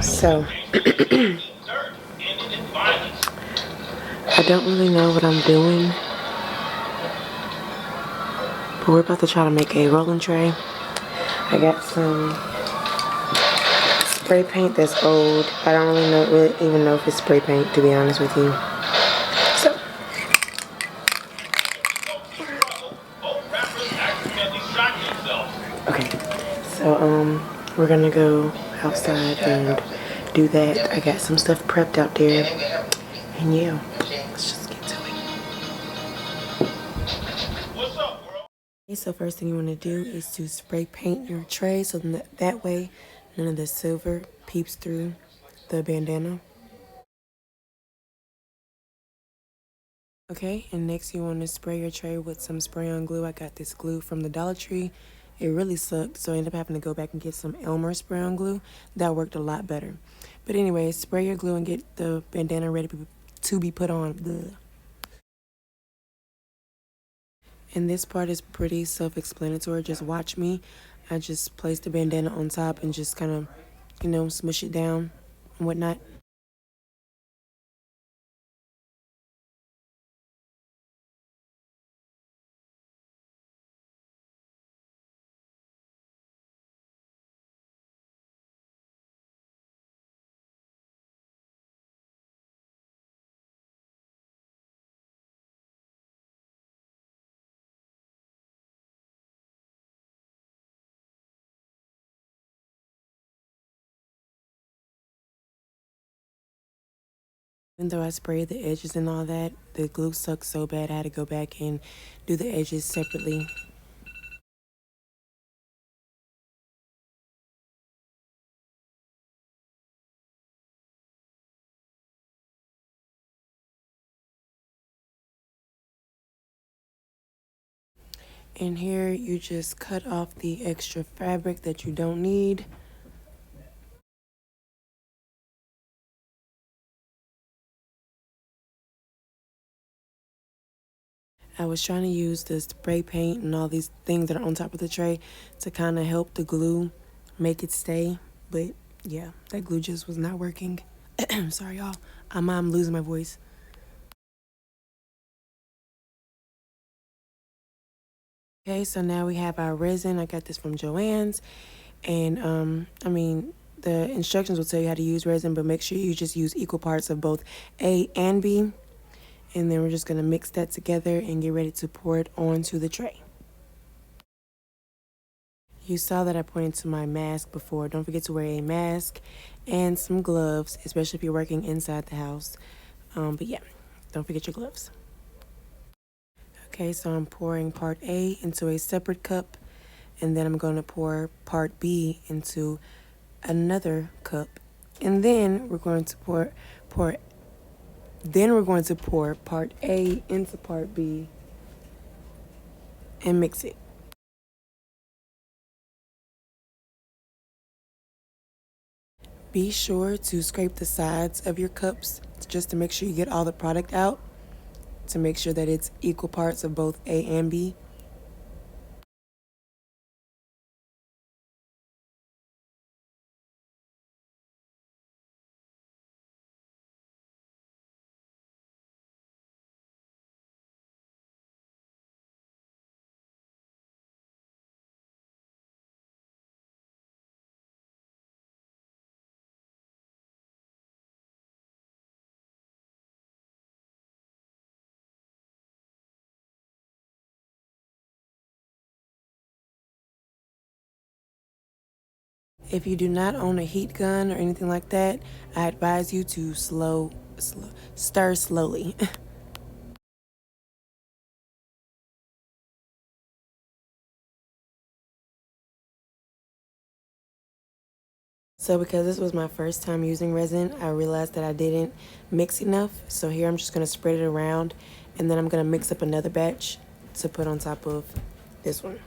So, I don't really know what I'm doing, but we're about to try to make a rolling tray. I got some spray paint that's old. I don't really even know if it's spray paint, to be honest with you. So, okay. So, we're gonna go outside and do that. I got some stuff prepped out there. And yeah, let's just get to it. Okay, so first thing you want to do is to spray paint your tray so that way none of the silver peeps through the bandana. Okay, and next you want to spray your tray with some spray-on glue. I got this glue from the Dollar Tree. It really sucked, so I ended up having to go back and get some Elmer spray-on glue. That worked a lot better. But anyway, spray your glue and get the bandana ready to be put on. Ugh. And this part is pretty self-explanatory. Just watch me. I just place the bandana on top and just kind of, smush it down and whatnot. Even though I sprayed the edges and all that, the glue sucked so bad I had to go back and do the edges separately. And here you just cut off the extra fabric that you don't need. I was trying to use the spray paint and all these things that are on top of the tray to kind of help the glue make it stay. But yeah, that glue just was not working. Sorry, y'all. I'm losing my voice. Okay, so now we have our resin. I got this from Joann's. And, the instructions will tell you how to use resin, but make sure you just use equal parts of both A and B. And then we're just going to mix that together and get ready to pour it onto the tray. You saw that I pointed to my mask before. Don't forget to wear a mask and some gloves, especially if you're working inside the house. But yeah, don't forget your gloves. Okay, so I'm pouring part A into a separate cup, and then I'm going to pour part B into another cup. And then we're going to pour part A into part B and mix it. Be sure to scrape the sides of your cups just to make sure you get all the product out, to make sure that it's equal parts of both A and B. If you do not own a heat gun or anything like that, I advise you to stir slowly. So because this was my first time using resin, I realized that I didn't mix enough. So here I'm just going to spread it around, and then I'm going to mix up another batch to put on top of this one.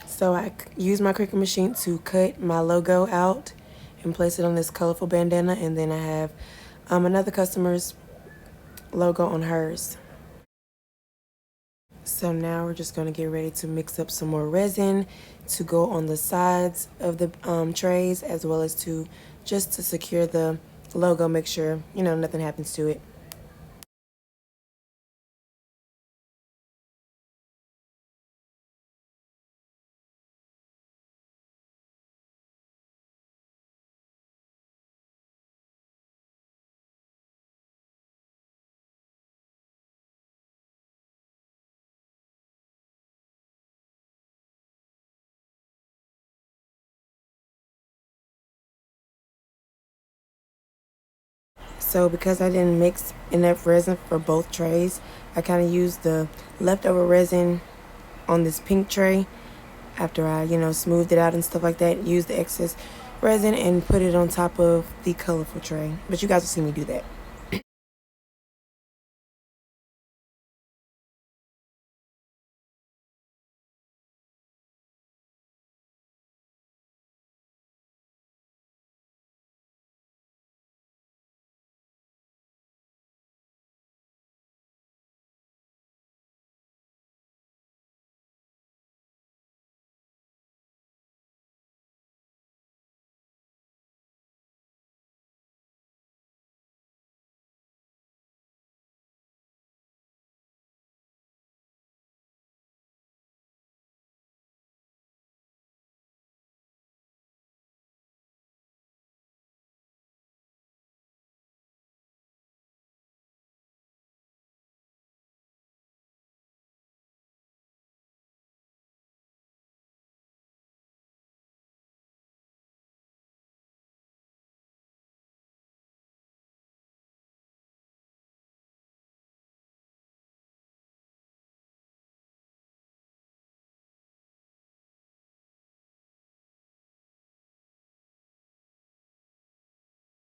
So I used my Cricut machine to cut my logo out and place it on this colorful bandana, and then I have another customer's logo on hers. So now we're just going to get ready to mix up some more resin to go on the sides of the trays, as well as just to secure the logo, make sure, nothing happens to it. So because I didn't mix enough resin for both trays, I kind of used the leftover resin on this pink tray after I, smoothed it out and stuff like that. Used the excess resin and put it on top of the colorful tray. But you guys will see me do that.